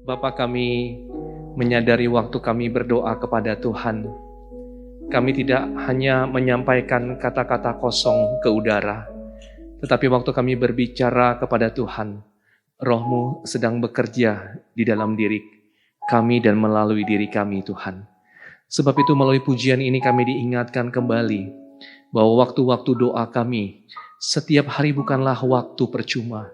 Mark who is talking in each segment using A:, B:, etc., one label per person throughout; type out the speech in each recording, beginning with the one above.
A: Bapa, kami menyadari waktu kami berdoa kepada Tuhan, kami tidak hanya menyampaikan kata-kata kosong ke udara, tetapi waktu kami berbicara kepada Tuhan, Roh-Mu sedang bekerja di dalam diri kami dan melalui diri kami, Tuhan. Sebab itu melalui pujian ini kami diingatkan kembali bahwa waktu-waktu doa kami setiap hari bukanlah waktu percuma.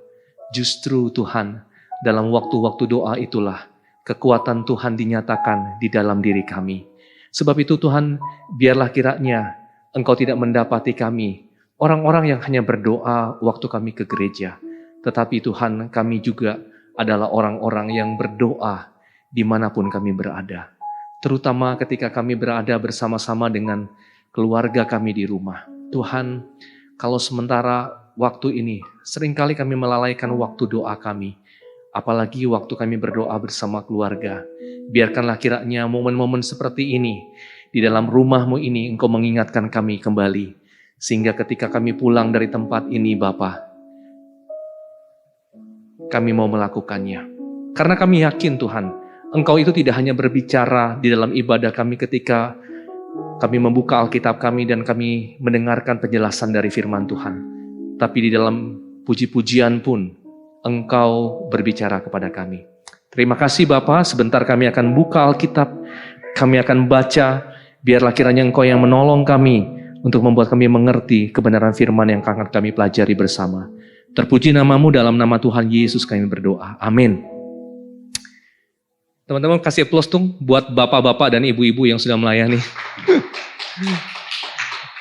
A: Justru Tuhan, dalam waktu-waktu doa itulah kekuatan Tuhan dinyatakan di dalam diri kami. Sebab itu Tuhan, biarlah kiranya Engkau tidak mendapati kami orang-orang yang hanya berdoa waktu kami ke gereja. Tetapi Tuhan, kami juga adalah orang-orang yang berdoa dimanapun kami berada. Terutama ketika kami berada bersama-sama dengan keluarga kami di rumah. Tuhan, kalau sementara waktu ini seringkali kami melalaikan waktu doa kami, apalagi waktu kami berdoa bersama keluarga. Biarkanlah kiranya momen-momen seperti ini di dalam rumah-Mu ini Engkau mengingatkan kami kembali, sehingga ketika kami pulang dari tempat ini, Bapa, kami mau melakukannya. Karena kami yakin Tuhan, Engkau itu tidak hanya berbicara di dalam ibadah kami ketika kami membuka Alkitab kami dan kami mendengarkan penjelasan dari firman Tuhan. Tapi di dalam puji-pujian pun Engkau berbicara kepada kami. Terima kasih Bapa, sebentar kami akan buka Alkitab, kami akan baca, biarlah kiranya Engkau yang menolong kami untuk membuat kami mengerti kebenaran firman yang akan kami pelajari bersama. Terpuji nama-Mu, dalam nama Tuhan Yesus kami berdoa. Amin. Teman-teman kasih aplaus dong buat bapak-bapak dan ibu-ibu yang sudah melayani.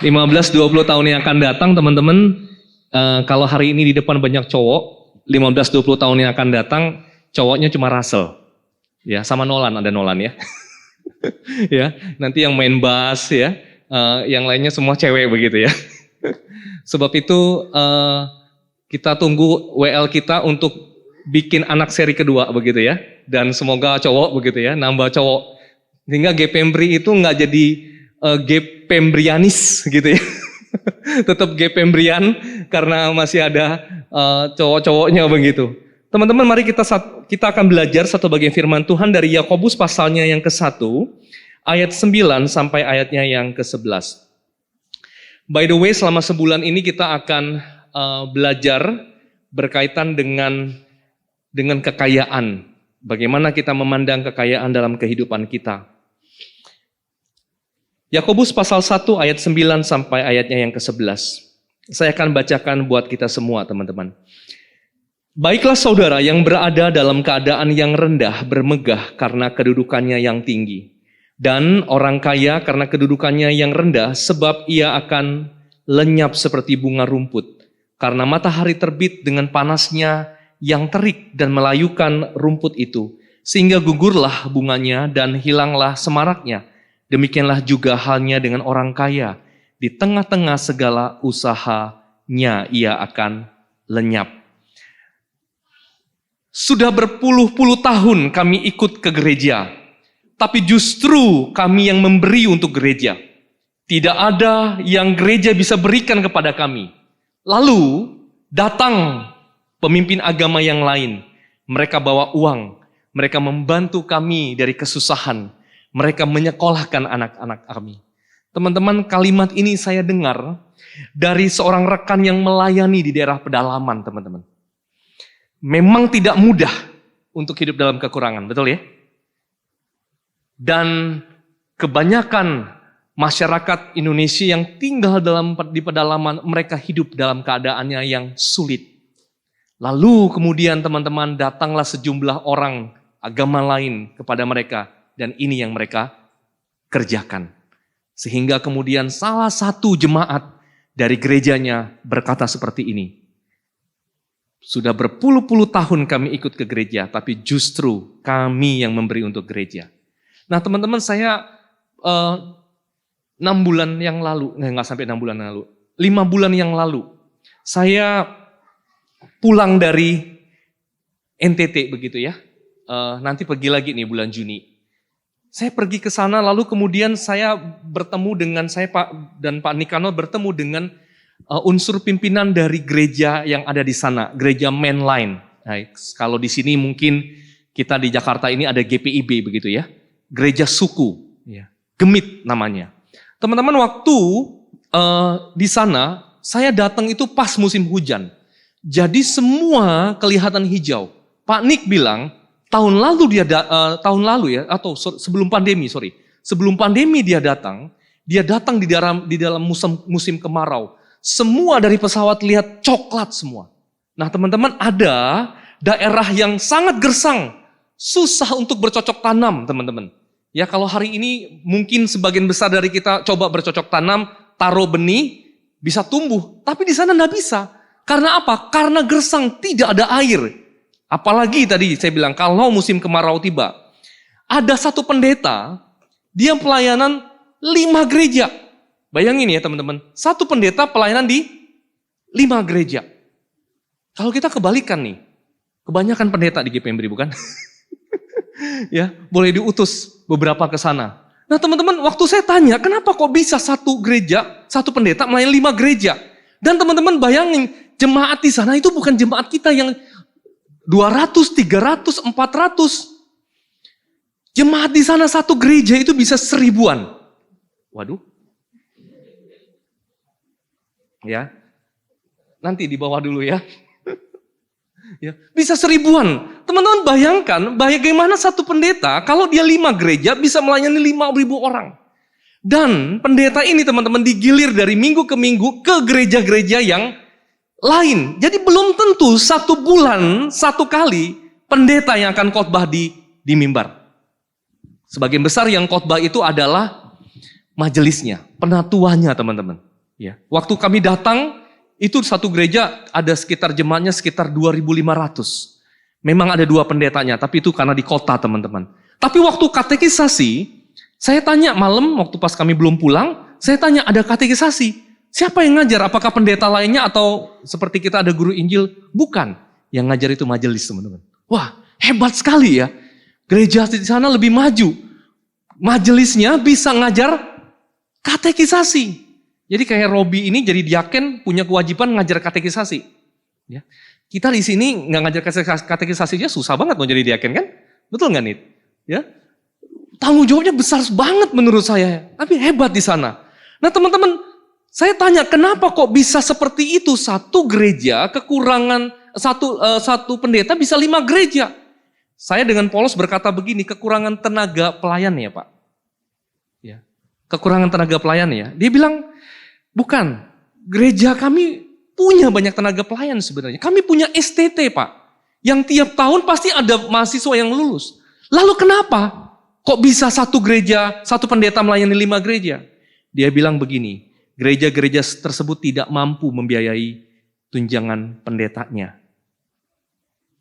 A: 15-20 tahun yang akan datang teman-teman, kalau hari ini di depan banyak cowok, 15-20 tahun yang akan datang cowoknya cuma Russell. Ya, sama Nolan, ada Nolan ya. Ya, nanti yang main bass ya, yang lainnya semua cewek begitu ya. Sebab itu kita tunggu WL kita untuk bikin anak seri kedua begitu ya. Dan semoga cowok begitu ya, nambah cowok. Sehingga Gepembri itu nggak jadi Gepembrianis gitu ya. Tetap Gepembrian karena masih ada cowok-cowoknya begitu. Teman-teman, mari kita akan belajar satu bagian firman Tuhan dari Yakobus pasalnya yang ke-1, ayat 9 sampai ayatnya yang ke-11. By the way, selama sebulan ini kita akan belajar berkaitan dengan kekayaan. Bagaimana kita memandang kekayaan dalam kehidupan kita. Yakobus pasal 1 ayat 9 sampai ayatnya yang ke-11. Saya akan bacakan buat kita semua teman-teman. Baiklah saudara yang berada dalam keadaan yang rendah bermegah karena kedudukannya yang tinggi. Dan orang kaya karena kedudukannya yang rendah sebab ia akan lenyap seperti bunga rumput. Karena matahari terbit dengan panasnya yang terik dan melayukan rumput itu. Sehingga gugurlah bunganya dan hilanglah semaraknya. Demikianlah juga halnya dengan orang kaya. Di tengah-tengah segala usahanya ia akan lenyap. Sudah berpuluh-puluh tahun kami ikut ke gereja. Tapi justru kami yang memberi untuk gereja. Tidak ada yang gereja bisa berikan kepada kami. Lalu datang pemimpin agama yang lain. Mereka bawa uang. Mereka membantu kami dari kesusahan. Mereka menyekolahkan anak-anak kami. Teman-teman, kalimat ini saya dengar dari seorang rekan yang melayani di daerah pedalaman, teman-teman. Memang tidak mudah untuk hidup dalam kekurangan, betul ya? Dan kebanyakan masyarakat Indonesia yang tinggal di pedalaman, mereka hidup dalam keadaannya yang sulit. Lalu kemudian teman-teman datanglah sejumlah orang agama lain kepada mereka. Dan ini yang mereka kerjakan. Sehingga kemudian salah satu jemaat dari gerejanya berkata seperti ini. Sudah berpuluh-puluh tahun kami ikut ke gereja, tapi justru kami yang memberi untuk gereja. Nah teman-teman, saya 6 bulan yang lalu, nggak sampai 6 bulan yang lalu, 5 bulan yang lalu, saya pulang dari NTT begitu ya. Nanti pergi lagi nih bulan Juni. Saya pergi ke sana lalu kemudian saya bertemu dengan Pak dan Pak Nikano bertemu dengan unsur pimpinan dari gereja yang ada di sana, gereja mainline. Nah, kalau di sini mungkin Kita di Jakarta ini ada GPIB begitu ya. Gereja Suku. Ya. Gemit namanya. Teman-teman, waktu di sana, saya datang itu pas musim hujan. Jadi semua kelihatan hijau. Pak Nick bilang, tahun lalu sebelum pandemi, sebelum pandemi dia datang di dalam musim kemarau. Semua dari pesawat lihat coklat semua. Nah teman-teman, ada daerah yang sangat gersang, susah untuk bercocok tanam teman-teman. Ya kalau hari ini mungkin sebagian besar dari kita coba bercocok tanam, taruh benih, bisa tumbuh. Tapi di sana nggak bisa. Karena apa? Karena gersang, tidak ada air. Apalagi tadi saya bilang, kalau musim kemarau tiba. Ada satu pendeta, dia pelayanan 5 gereja. Bayangin ya teman-teman, satu pendeta pelayanan di 5 gereja. Kalau kita kebalikan nih, kebanyakan pendeta di GPMBRI bukan? Ya, boleh diutus beberapa ke sana. Nah teman-teman, waktu saya tanya, kenapa kok bisa satu gereja, satu pendeta melayani 5 gereja? Dan teman-teman bayangin, jemaat di sana itu bukan jemaat kita yang 200, 300, 400. Jemaat di sana satu gereja itu bisa 1000-an. Waduh. Ya. Nanti di bawah dulu ya. Ya, bisa 1000-an. Teman-teman bayangkan bagaimana satu pendeta kalau dia 5 gereja bisa melayani 5.000 orang. Dan pendeta ini teman-teman digilir dari minggu ke minggu ke gereja-gereja yang lain. Jadi belum tentu 1 bulan 1 kali pendeta yang akan khotbah di mimbar. Sebagian besar yang khotbah itu adalah majelisnya, penatuannya teman-teman. Ya, waktu kami datang itu satu gereja ada sekitar jemaatnya sekitar 2.500. Memang ada 2 pendetanya, tapi itu karena di kota teman-teman. Tapi waktu katekisasi, saya tanya malam waktu pas kami belum pulang, saya tanya ada katekisasi. Siapa yang ngajar? Apakah pendeta lainnya atau seperti kita ada guru Injil? Bukan. Yang ngajar itu majelis teman-teman. Wah hebat sekali ya. Gereja di sana lebih maju. Majelisnya bisa ngajar katekisasi. Jadi kayak Robi ini jadi diaken punya kewajiban ngajar katekisasi. Ya. Kita di sini nggak ngajar katekisasi aja susah banget mau jadi diaken kan? Betul nggak Nit? Ya. Tanggung jawabnya besar banget menurut saya. Tapi hebat di sana. Nah teman-teman, saya tanya kenapa kok bisa seperti itu? Satu gereja kekurangan satu pendeta bisa 5 gereja. Saya dengan polos berkata begini, kekurangan tenaga pelayan ya Pak. Ya. Kekurangan tenaga pelayan ya. Dia bilang, bukan, gereja kami punya banyak tenaga pelayan sebenarnya. Kami punya STT Pak, yang tiap tahun pasti ada mahasiswa yang lulus. Lalu kenapa kok bisa satu gereja, satu pendeta melayani 5 gereja? Dia bilang begini, gereja-gereja tersebut tidak mampu membiayai tunjangan pendetanya.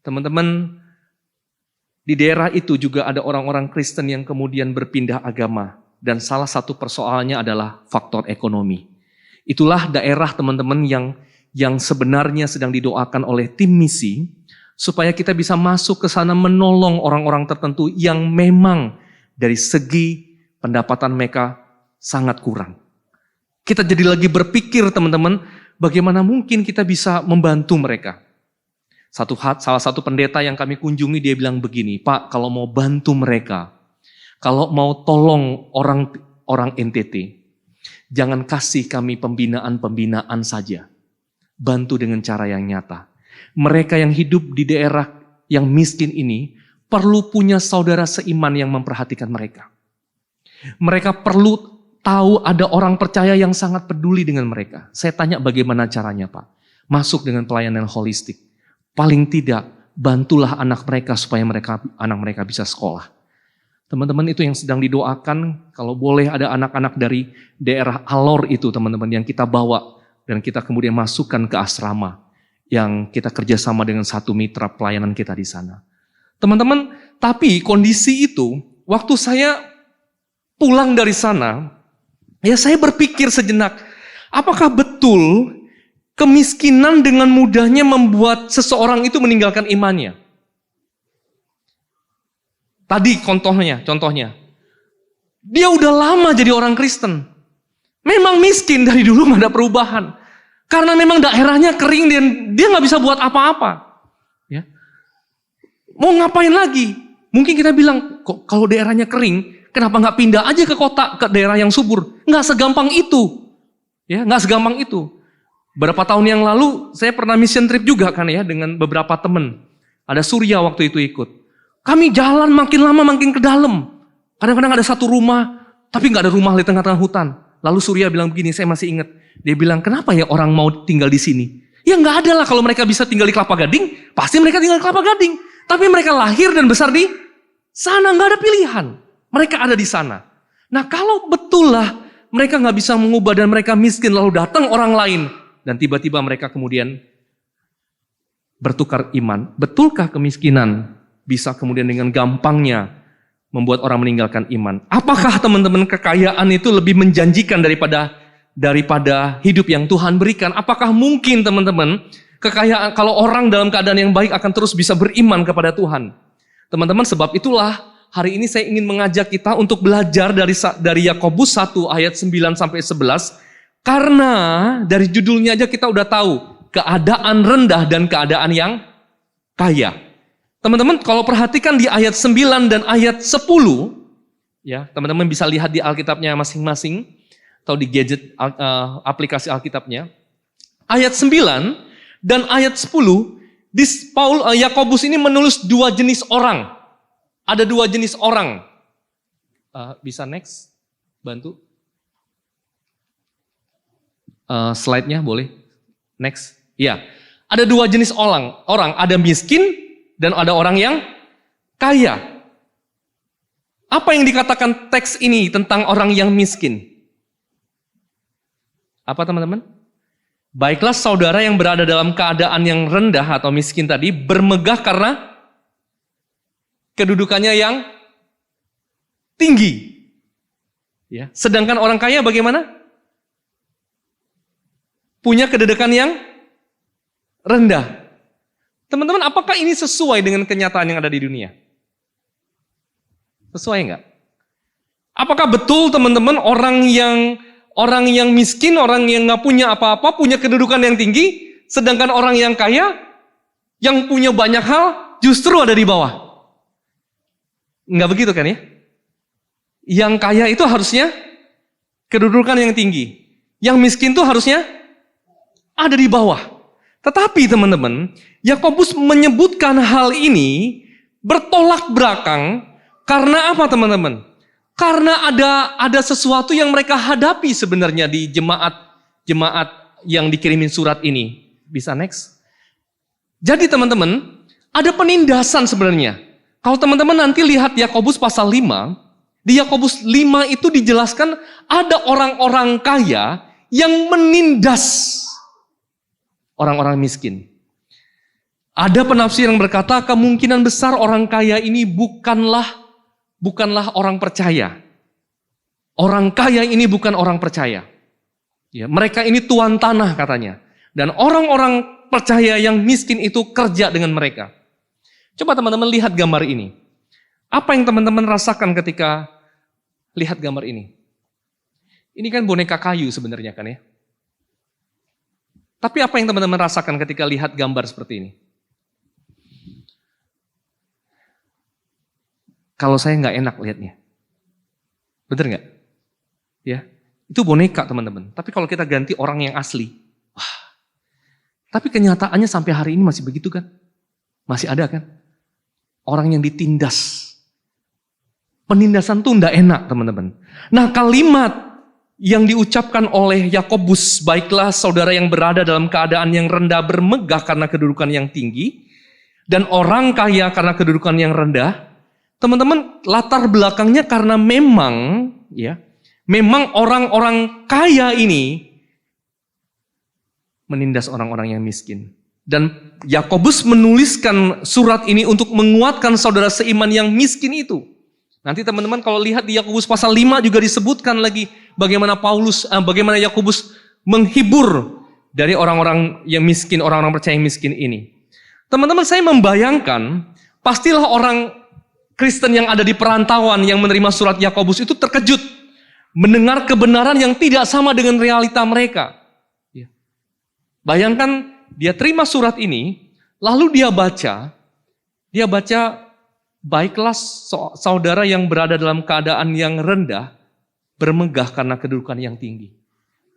A: Teman-teman, di daerah itu juga ada orang-orang Kristen yang kemudian berpindah agama. Dan salah satu persoalannya adalah faktor ekonomi. Itulah daerah teman-teman yang sebenarnya sedang didoakan oleh tim misi. Supaya kita bisa masuk ke sana menolong orang-orang tertentu yang memang dari segi pendapatan mereka sangat kurang. Kita jadi lagi berpikir teman-teman, bagaimana mungkin kita bisa membantu mereka. Salah satu pendeta yang kami kunjungi dia bilang begini, Pak kalau mau bantu mereka, kalau mau tolong orang NTT, jangan kasih kami pembinaan saja. Bantu dengan cara yang nyata. Mereka yang hidup di daerah yang miskin ini perlu punya saudara seiman yang memperhatikan mereka. Mereka perlu tahu ada orang percaya yang sangat peduli dengan mereka. Saya tanya bagaimana caranya Pak? Masuk dengan pelayanan holistik. Paling tidak bantulah anak mereka supaya anak mereka bisa sekolah. Teman-teman itu yang sedang didoakan, kalau boleh ada anak-anak dari daerah Alor itu teman-teman yang kita bawa dan kita kemudian masukkan ke asrama yang kita kerjasama dengan satu mitra pelayanan kita di sana. Teman-teman, tapi kondisi itu waktu saya pulang dari sana, ya saya berpikir sejenak, apakah betul kemiskinan dengan mudahnya membuat seseorang itu meninggalkan imannya? Tadi contohnya, dia udah lama jadi orang Kristen. Memang miskin dari dulu gak ada perubahan. Karena memang daerahnya kering dan dia gak bisa buat apa-apa. Ya. Mau ngapain lagi? Mungkin kita bilang, kok kalau daerahnya kering, kenapa nggak pindah aja ke kota, ke daerah yang subur? Nggak segampang itu. Ya, nggak segampang itu. Berapa tahun yang lalu, saya pernah mission trip juga kan ya, dengan beberapa teman. Ada Surya waktu itu ikut. Kami jalan makin lama makin ke dalam. Kadang-kadang ada satu rumah, tapi nggak ada rumah di tengah-tengah hutan. Lalu Surya bilang begini, saya masih ingat. Dia bilang, kenapa ya orang mau tinggal di sini? Ya nggak ada lah, kalau mereka bisa tinggal di Kelapa Gading, pasti mereka tinggal di Kelapa Gading. Tapi mereka lahir dan besar di sana, nggak ada pilihan. Mereka ada di sana. Nah kalau betul lah mereka nggak bisa mengubah dan mereka miskin, lalu datang orang lain. Dan tiba-tiba mereka kemudian bertukar iman. Betulkah kemiskinan bisa kemudian dengan gampangnya membuat orang meninggalkan iman? Apakah teman-teman kekayaan itu lebih menjanjikan daripada hidup yang Tuhan berikan? Apakah mungkin teman-teman kekayaan, kalau orang dalam keadaan yang baik akan terus bisa beriman kepada Tuhan? Teman-teman, sebab itulah hari ini saya ingin mengajak kita untuk belajar dari Yakobus 1 ayat 9 sampai 11. Karena dari judulnya aja kita udah tahu keadaan rendah dan keadaan yang kaya. Teman-teman, kalau perhatikan di ayat 9 dan ayat 10, ya, teman-teman bisa lihat di Alkitabnya masing-masing atau di gadget aplikasi Alkitabnya. Ayat 9 dan ayat 10, Yakobus ini menulis dua jenis orang. Ada dua jenis orang. Bisa next, bantu. Slide-nya boleh. Next. Ya, ada dua jenis orang. Ada miskin dan ada orang yang kaya. Apa yang dikatakan teks ini tentang orang yang miskin? Apa teman-teman? Baiklah saudara yang berada dalam keadaan yang rendah atau miskin tadi bermegah karena kedudukannya yang tinggi. Ya, sedangkan orang kaya bagaimana? Punya kedudukan yang rendah. Teman-teman, apakah ini sesuai dengan kenyataan yang ada di dunia? Sesuai enggak? Apakah betul teman-teman orang yang miskin, orang yang nggak punya apa-apa, punya kedudukan yang tinggi, sedangkan orang yang kaya, yang punya banyak hal, justru ada di bawah? Enggak begitu kan ya? Yang kaya itu harusnya kedudukan yang tinggi. Yang miskin itu harusnya ada di bawah. Tetapi teman-teman, Yakobus menyebutkan hal ini bertolak belakang karena apa teman-teman? Karena ada sesuatu yang mereka hadapi sebenarnya di jemaat yang dikirimin surat ini. Bisa next? Jadi teman-teman, ada penindasan sebenarnya. Kalau teman-teman nanti lihat Yakobus pasal 5, di Yakobus 5 itu dijelaskan ada orang-orang kaya yang menindas orang-orang miskin. Ada penafsir yang berkata kemungkinan besar orang kaya ini bukanlah orang percaya. Orang kaya ini bukan orang percaya. Ya, mereka ini tuan tanah katanya. Dan orang-orang percaya yang miskin itu kerja dengan mereka. Coba teman-teman lihat gambar ini. Apa yang teman-teman rasakan ketika lihat gambar ini? Ini kan boneka kayu sebenarnya kan ya. Tapi apa yang teman-teman rasakan ketika lihat gambar seperti ini? Kalau saya nggak enak lihatnya. Bener nggak? Ya, itu boneka teman-teman. Tapi kalau kita ganti orang yang asli, wah. Tapi kenyataannya sampai hari ini masih begitu kan? Masih ada kan? Orang yang ditindas. Penindasan tuh nggak enak teman-teman. Nah kalimat yang diucapkan oleh Yakobus, baiklah saudara yang berada dalam keadaan yang rendah bermegah karena kedudukan yang tinggi, dan orang kaya karena kedudukan yang rendah. Teman-teman, latar belakangnya karena memang orang-orang kaya ini menindas orang-orang yang miskin. Dan Yakobus menuliskan surat ini untuk menguatkan saudara seiman yang miskin itu. Nanti teman-teman kalau lihat di Yakobus pasal 5 juga disebutkan lagi bagaimana Yakobus menghibur dari orang-orang yang miskin, orang-orang percaya yang miskin ini. Teman-teman, saya membayangkan pastilah orang Kristen yang ada di perantauan yang menerima surat Yakobus itu terkejut mendengar kebenaran yang tidak sama dengan realita mereka. Bayangkan dia terima surat ini, lalu dia baca Baiklah saudara yang berada dalam keadaan yang rendah, bermegah karena kedudukan yang tinggi.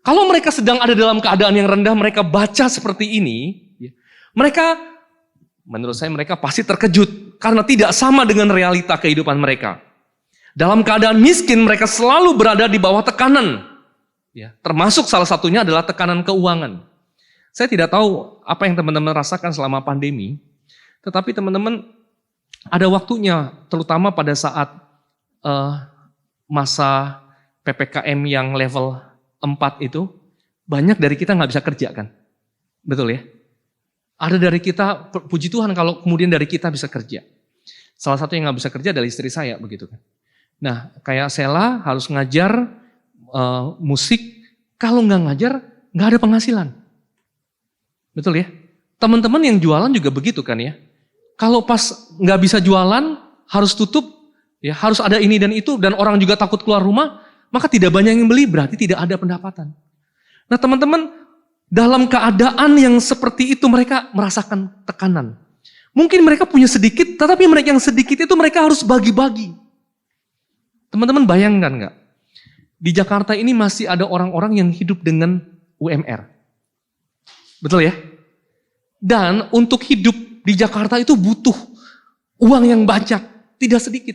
A: Kalau mereka sedang ada dalam keadaan yang rendah, mereka baca seperti ini, mereka, menurut saya mereka pasti terkejut karena tidak sama dengan realita kehidupan mereka. Dalam keadaan miskin, mereka selalu berada di bawah tekanan. Termasuk salah satunya adalah tekanan keuangan. Saya tidak tahu apa yang teman-teman rasakan selama pandemi, tetapi teman-teman ada waktunya, terutama pada saat masa PPKM yang level 4 itu, banyak dari kita nggak bisa kerja kan? Betul ya? Ada dari kita, puji Tuhan kalau kemudian dari kita bisa kerja. Salah satu yang nggak bisa kerja adalah istri saya, begitu kan? Nah, kayak Sela harus ngajar musik, kalau nggak ngajar, nggak ada penghasilan. Betul ya? Teman-teman yang jualan juga begitu kan ya? Kalau pas nggak bisa jualan, harus tutup, ya harus ada ini dan itu, dan orang juga takut keluar rumah, maka tidak banyak yang beli, berarti tidak ada pendapatan. Nah teman-teman, dalam keadaan yang seperti itu mereka merasakan tekanan. Mungkin mereka punya sedikit, tetapi mereka yang sedikit itu mereka harus bagi-bagi. Teman-teman bayangkan nggak? Di Jakarta ini masih ada orang-orang yang hidup dengan UMR. Betul ya? Dan untuk hidup di Jakarta itu butuh uang yang banyak, tidak sedikit.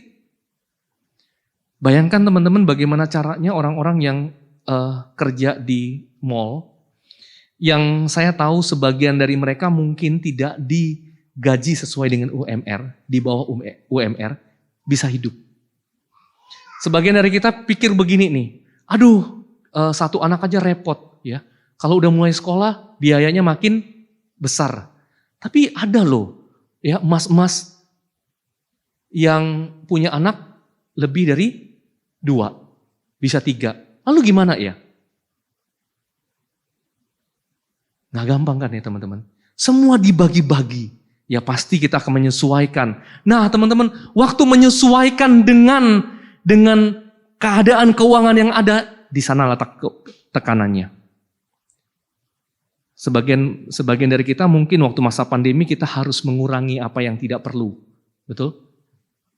A: Bayangkan teman-teman bagaimana caranya orang-orang yang kerja di mall, yang saya tahu sebagian dari mereka mungkin tidak digaji sesuai dengan UMR, di bawah UMR, bisa hidup. Sebagian dari kita pikir begini nih, aduh satu anak aja repot ya. Kalau udah mulai sekolah biayanya makin besar. Tapi ada loh ya mas-mas yang punya anak lebih dari 2, bisa 3. Lalu gimana ya? Nggak gampang kan ya teman-teman? Semua dibagi-bagi. Ya pasti kita akan menyesuaikan. Nah teman-teman, waktu menyesuaikan dengan keadaan keuangan yang ada, di sana letak tekanannya. Sebagian dari kita mungkin waktu masa pandemi kita harus mengurangi apa yang tidak perlu. Betul?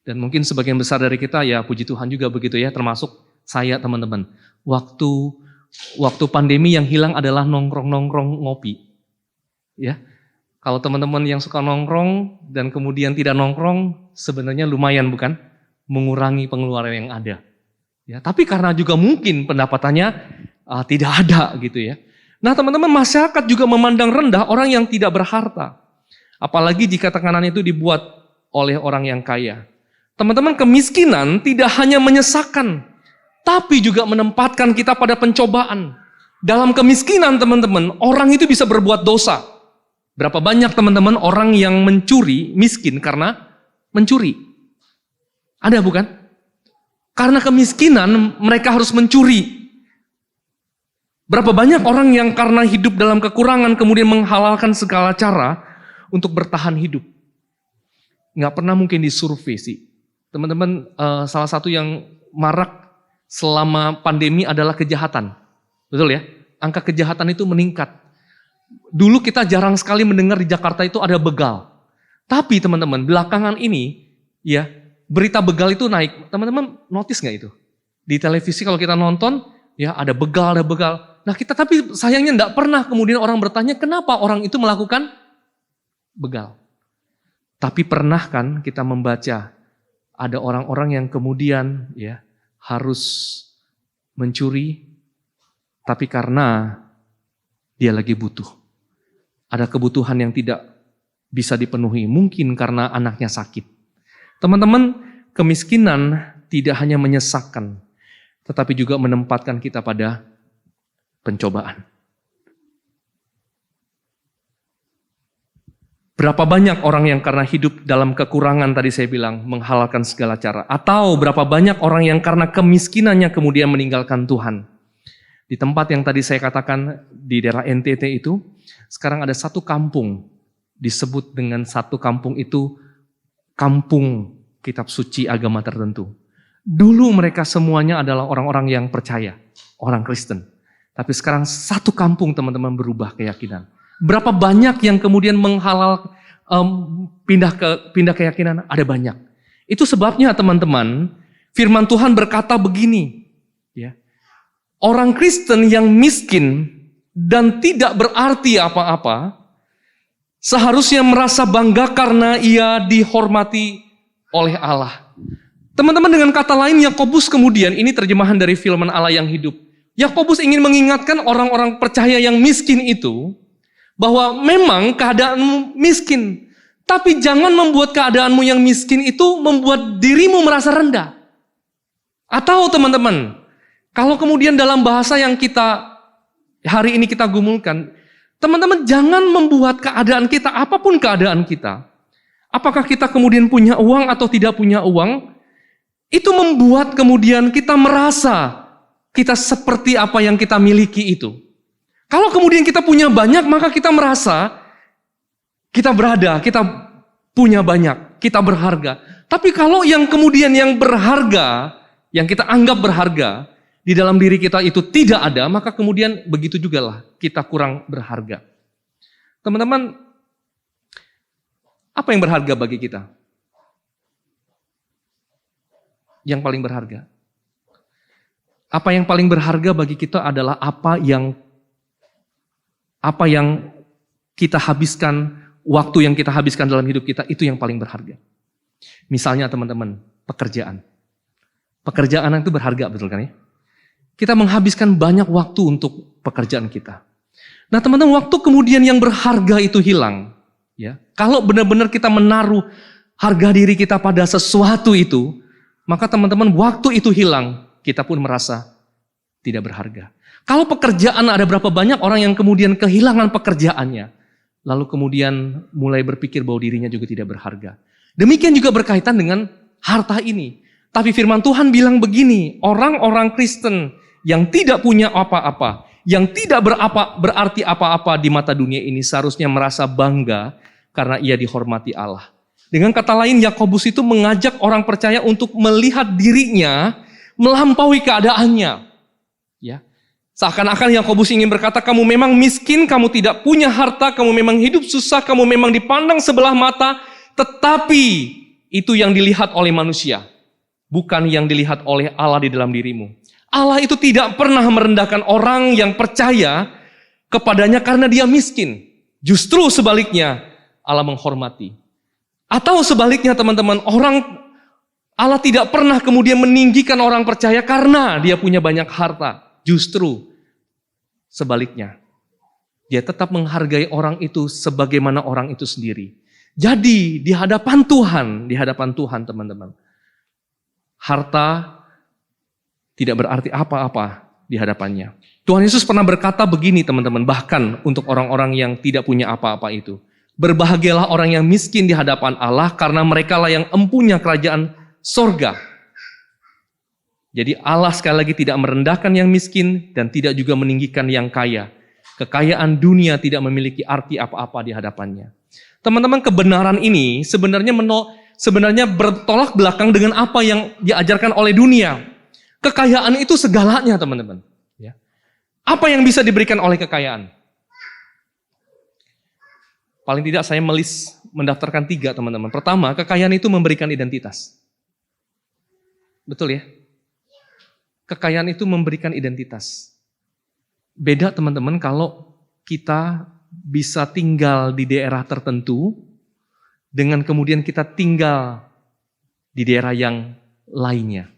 A: Dan mungkin sebagian besar dari kita ya puji Tuhan juga begitu ya, termasuk saya teman-teman. Waktu pandemi yang hilang adalah nongkrong-nongkrong ngopi. Ya. Kalau teman-teman yang suka nongkrong dan kemudian tidak nongkrong, sebenarnya lumayan bukan? Mengurangi pengeluaran yang ada. Ya, tapi karena juga mungkin pendapatannya tidak ada gitu ya. Nah teman-teman, masyarakat juga memandang rendah orang yang tidak berharta. Apalagi jika tekanan itu dibuat oleh orang yang kaya. Teman-teman, kemiskinan tidak hanya menyesakan, tapi juga menempatkan kita pada pencobaan. Dalam kemiskinan teman-teman, orang itu bisa berbuat dosa. Berapa banyak teman-teman orang yang mencuri, miskin karena mencuri? Ada bukan? Karena kemiskinan mereka harus mencuri. Berapa banyak orang yang karena hidup dalam kekurangan kemudian menghalalkan segala cara untuk bertahan hidup. Nggak pernah mungkin disurvei sih. Teman-teman, salah satu yang marak selama pandemi adalah kejahatan. Betul ya? Angka kejahatan itu meningkat. Dulu kita jarang sekali mendengar di Jakarta itu ada begal. Tapi teman-teman, belakangan ini ya berita begal itu naik. Teman-teman notice nggak itu? Di televisi kalau kita nonton, ya ada begal, ada begal. Nah kita tapi sayangnya enggak pernah kemudian orang bertanya kenapa orang itu melakukan begal. Tapi pernah kan kita membaca ada orang-orang yang kemudian ya harus mencuri tapi karena dia lagi butuh. Ada kebutuhan yang tidak bisa dipenuhi, mungkin karena anaknya sakit. Teman-teman, kemiskinan tidak hanya menyesakkan, tetapi juga menempatkan kita pada pencobaan. Berapa banyak orang yang karena hidup dalam kekurangan tadi saya bilang menghalalkan segala cara. Atau berapa banyak orang yang karena kemiskinannya kemudian meninggalkan Tuhan. Di tempat yang tadi saya katakan di daerah NTT itu, sekarang ada satu kampung. Disebut dengan satu kampung itu kampung kitab suci agama tertentu. Dulu mereka semuanya adalah orang-orang yang percaya, orang Kristen. Tapi sekarang satu kampung teman-teman berubah keyakinan. Berapa banyak yang kemudian menghalal pindah keyakinan? Ada banyak. Itu sebabnya teman-teman, firman Tuhan berkata begini, ya. Orang Kristen yang miskin dan tidak berarti apa-apa, seharusnya merasa bangga karena ia dihormati oleh Allah. Teman-teman, dengan kata lain, Yakobus kemudian, ini terjemahan dari firman Allah yang hidup. Yakobus ingin mengingatkan orang-orang percaya yang miskin itu, bahwa memang keadaanmu miskin, tapi jangan membuat keadaanmu yang miskin itu membuat dirimu merasa rendah. Atau teman-teman, kalau kemudian dalam bahasa yang kita hari ini kita gumulkan, teman-teman jangan membuat keadaan kita, apapun keadaan kita, apakah kita kemudian punya uang atau tidak punya uang, itu membuat kemudian kita merasa kita seperti apa yang kita miliki itu. Kalau kemudian kita punya banyak, maka kita merasa kita berada, kita punya banyak, kita berharga. Tapi kalau yang kemudian yang berharga, yang kita anggap berharga, di dalam diri kita itu tidak ada, maka kemudian begitu juga lah kita kurang berharga. Teman-teman, apa yang berharga bagi kita? Yang paling berharga. Apa yang paling berharga bagi kita adalah apa yang kita habiskan, waktu yang kita habiskan dalam hidup kita, itu yang paling berharga. Misalnya teman-teman, pekerjaan. Pekerjaan itu berharga, betul kan ya? Kita menghabiskan banyak waktu untuk pekerjaan kita. Nah teman-teman, waktu kemudian yang berharga itu hilang, ya. Kalau benar-benar kita menaruh harga diri kita pada sesuatu itu, maka teman-teman waktu itu hilang, kita pun merasa tidak berharga. Kalau pekerjaan, ada berapa banyak orang yang kemudian kehilangan pekerjaannya, lalu kemudian mulai berpikir bahwa dirinya juga tidak berharga. Demikian juga berkaitan dengan harta ini. Tapi firman Tuhan bilang begini, orang-orang Kristen yang tidak punya apa-apa, yang tidak berarti apa-apa di mata dunia ini, seharusnya merasa bangga karena ia dihormati Allah. Dengan kata lain, Yakobus itu mengajak orang percaya untuk melihat dirinya melampaui keadaannya. Ya. Seakan-akan Yakobus ingin berkata, kamu memang miskin, kamu tidak punya harta, kamu memang hidup susah, kamu memang dipandang sebelah mata, tetapi itu yang dilihat oleh manusia, bukan yang dilihat oleh Allah di dalam dirimu. Allah itu tidak pernah merendahkan orang yang percaya kepadanya karena dia miskin. Justru sebaliknya, Allah menghormati. Atau sebaliknya teman-teman, Allah tidak pernah kemudian meninggikan orang percaya karena dia punya banyak harta. Justru sebaliknya, dia tetap menghargai orang itu sebagaimana orang itu sendiri. Jadi di hadapan Tuhan teman-teman, harta tidak berarti apa-apa di hadapannya. Tuhan Yesus pernah berkata begini teman-teman, bahkan untuk orang-orang yang tidak punya apa-apa itu. Berbahagialah orang yang miskin di hadapan Allah, karena mereka lah yang empunya kerajaan sorga. Jadi Allah sekali lagi tidak merendahkan yang miskin dan tidak juga meninggikan yang kaya. Kekayaan dunia tidak memiliki arti apa-apa di hadapannya. Teman-teman, kebenaran ini sebenarnya bertolak belakang dengan apa yang diajarkan oleh dunia. Kekayaan itu segalanya teman-teman. Ya. Apa yang bisa diberikan oleh kekayaan? Paling tidak saya mendaftarkan 3 teman-teman. Pertama, kekayaan itu memberikan identitas. Betul ya? Kekayaan itu memberikan identitas. Beda teman-teman kalau kita bisa tinggal di daerah tertentu dengan kemudian kita tinggal di daerah yang lainnya.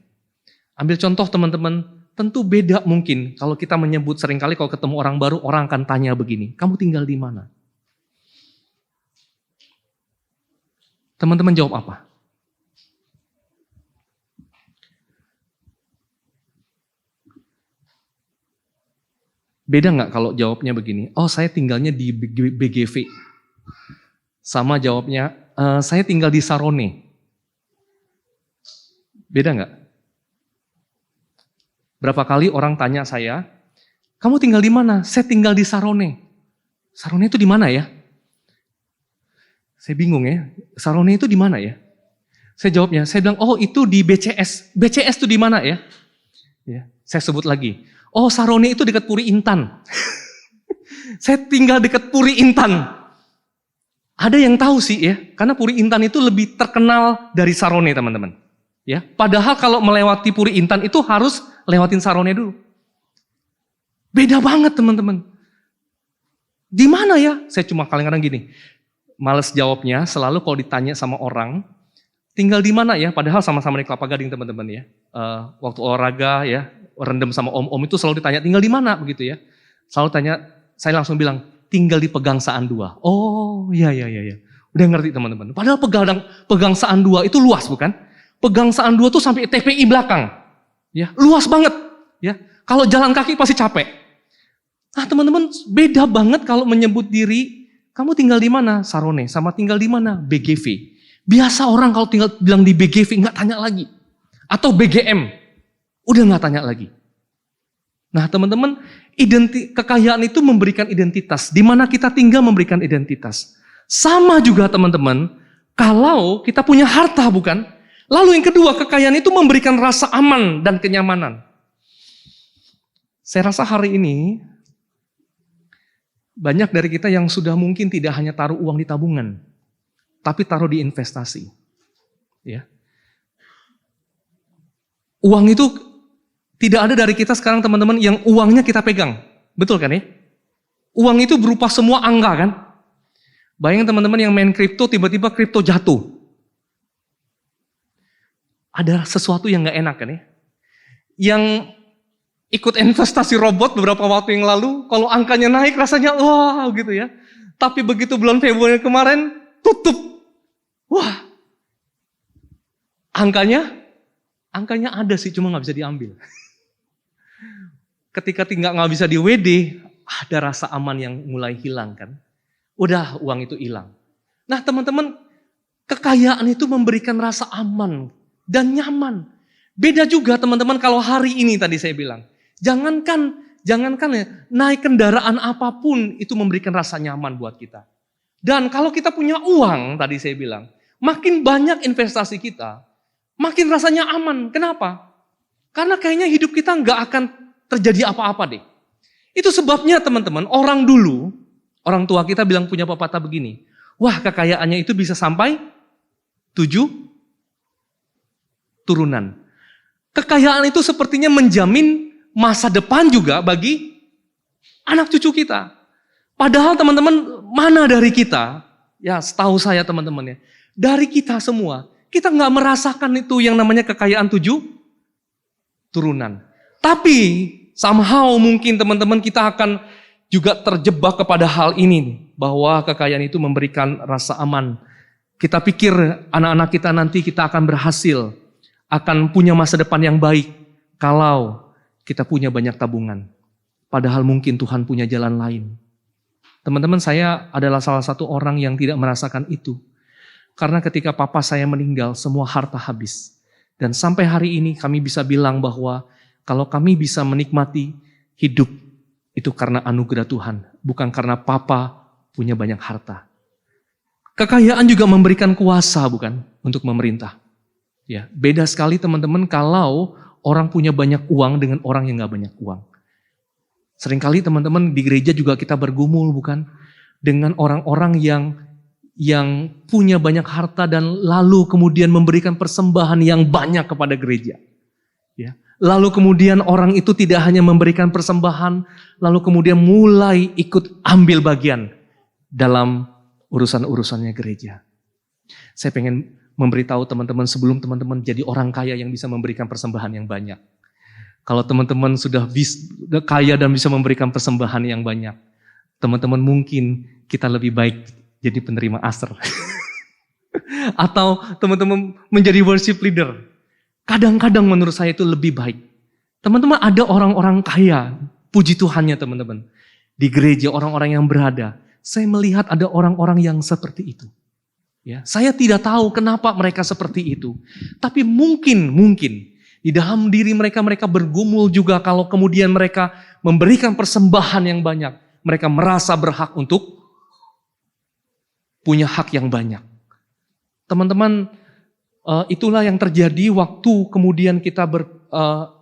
A: Ambil contoh teman-teman, tentu beda mungkin kalau kita menyebut seringkali kalau ketemu orang baru, orang akan tanya begini, kamu tinggal di mana? Teman-teman jawab apa? Beda nggak kalau jawabnya begini? Oh, saya tinggalnya di BGV. Sama jawabnya, saya tinggal di Sarone. Beda nggak? Berapa kali orang tanya saya, kamu tinggal di mana? Saya tinggal di Sarone. Sarone itu di mana ya? Saya bingung ya. Sarone itu di mana ya? Saya jawabnya, saya bilang, oh itu di BCS. BCS itu di mana ya? Ya, saya sebut lagi. Oh, Sarone itu dekat Puri Intan. Saya tinggal dekat Puri Intan. Ada yang tahu sih ya, karena Puri Intan itu lebih terkenal dari Sarone teman-teman. Ya, padahal kalau melewati Puri Intan itu harus lewatin Sarone dulu. Beda banget teman-teman. Di mana ya? Saya cuma kadang-kadang gini, males jawabnya. Selalu kalau ditanya sama orang, tinggal di mana ya? Padahal sama-sama di Kelapa Gading teman-teman ya. Waktu olahraga ya, rendem sama om-om itu selalu ditanya tinggal di mana begitu ya. Selalu tanya, saya langsung bilang tinggal di Pegangsaan 2. Oh iya. Udah ngerti teman-teman. Padahal Pegangsaan 2 itu luas bukan? Pegangsaan 2 tuh sampai TPI belakang. Ya, luas banget ya. Kalau jalan kaki pasti capek. Nah teman-teman, beda banget kalau menyebut diri, kamu tinggal di mana? Sarone, sama tinggal di mana? BGV. Biasa orang kalau tinggal bilang di BGV, nggak tanya lagi. Atau BGM, udah nggak tanya lagi. Nah teman-teman, kekayaan itu memberikan identitas. Di mana kita tinggal memberikan identitas. Sama juga teman-teman, kalau kita punya harta bukan? Lalu yang kedua, kekayaan itu memberikan rasa aman dan kenyamanan. Saya rasa hari ini, banyak dari kita yang sudah mungkin tidak hanya taruh uang di tabungan, tapi taruh di investasi. Ya. Uang itu tidak ada dari kita sekarang teman-teman yang uangnya kita pegang. Betul kan ya? Uang itu berupa semua angka kan? Bayangin teman-teman yang main kripto, tiba-tiba kripto jatuh. Ada sesuatu yang gak enak kan ya? Yang ikut investasi robot beberapa waktu yang lalu, kalau angkanya naik rasanya wah gitu ya. Tapi begitu bulan Februari kemarin tutup. Wah. Angkanya ada sih, cuma nggak bisa diambil. Ketika nggak bisa di WD, ada rasa aman yang mulai hilang kan. Udah uang itu hilang. Nah teman-teman, kekayaan itu memberikan rasa aman dan nyaman. Beda juga teman-teman kalau hari ini tadi saya bilang. Jangankan ya, naik kendaraan apapun itu memberikan rasa nyaman buat kita. Dan kalau kita punya uang, tadi saya bilang, makin banyak investasi kita, makin rasanya aman. Kenapa? Karena kayaknya hidup kita nggak akan terjadi apa-apa deh. Itu sebabnya teman-teman, orang dulu, orang tua kita bilang punya pepatah begini, wah kekayaannya itu bisa sampai 7 turunan. Kekayaan itu sepertinya menjamin masa depan juga bagi anak cucu kita. Padahal teman-teman, mana dari kita, ya setahu saya teman-teman ya, dari kita semua, kita nggak merasakan itu yang namanya kekayaan 7 turunan. Tapi somehow mungkin teman-teman kita akan juga terjebak kepada hal ini, bahwa kekayaan itu memberikan rasa aman. Kita pikir anak-anak kita nanti kita akan berhasil, akan punya masa depan yang baik kalau kita punya banyak tabungan. Padahal mungkin Tuhan punya jalan lain. Teman-teman, saya adalah salah satu orang yang tidak merasakan itu. Karena ketika papa saya meninggal, semua harta habis. Dan sampai hari ini kami bisa bilang bahwa kalau kami bisa menikmati hidup, itu karena anugerah Tuhan. Bukan karena papa punya banyak harta. Kekayaan juga memberikan kuasa bukan? Untuk memerintah. Ya, beda sekali teman-teman kalau orang punya banyak uang dengan orang yang gak banyak uang. Seringkali teman-teman di gereja juga kita bergumul bukan? Dengan orang-orang yang punya banyak harta dan lalu kemudian memberikan persembahan yang banyak kepada gereja. Ya. Lalu kemudian orang itu tidak hanya memberikan persembahan, lalu kemudian mulai ikut ambil bagian dalam urusan-urusannya gereja. Saya pengen memberitahu teman-teman sebelum teman-teman jadi orang kaya yang bisa memberikan persembahan yang banyak. Kalau teman-teman sudah kaya dan bisa memberikan persembahan yang banyak, teman-teman mungkin kita lebih baik jadi penerima aser. Atau teman-teman menjadi worship leader. Kadang-kadang menurut saya itu lebih baik. Teman-teman ada orang-orang kaya, puji Tuhannya teman-teman. Di gereja orang-orang yang berada, saya melihat ada orang-orang yang seperti itu. Ya, saya tidak tahu kenapa mereka seperti itu. Tapi mungkin di dalam diri mereka bergumul juga kalau kemudian mereka memberikan persembahan yang banyak. Mereka merasa berhak untuk punya hak yang banyak. Teman-teman, itulah yang terjadi waktu kemudian kita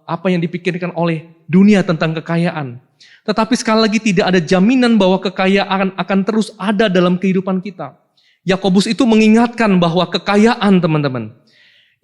A: apa yang dipikirkan oleh dunia tentang kekayaan. Tetapi sekali lagi tidak ada jaminan bahwa kekayaan akan terus ada dalam kehidupan kita. Yakobus itu mengingatkan bahwa kekayaan teman-teman,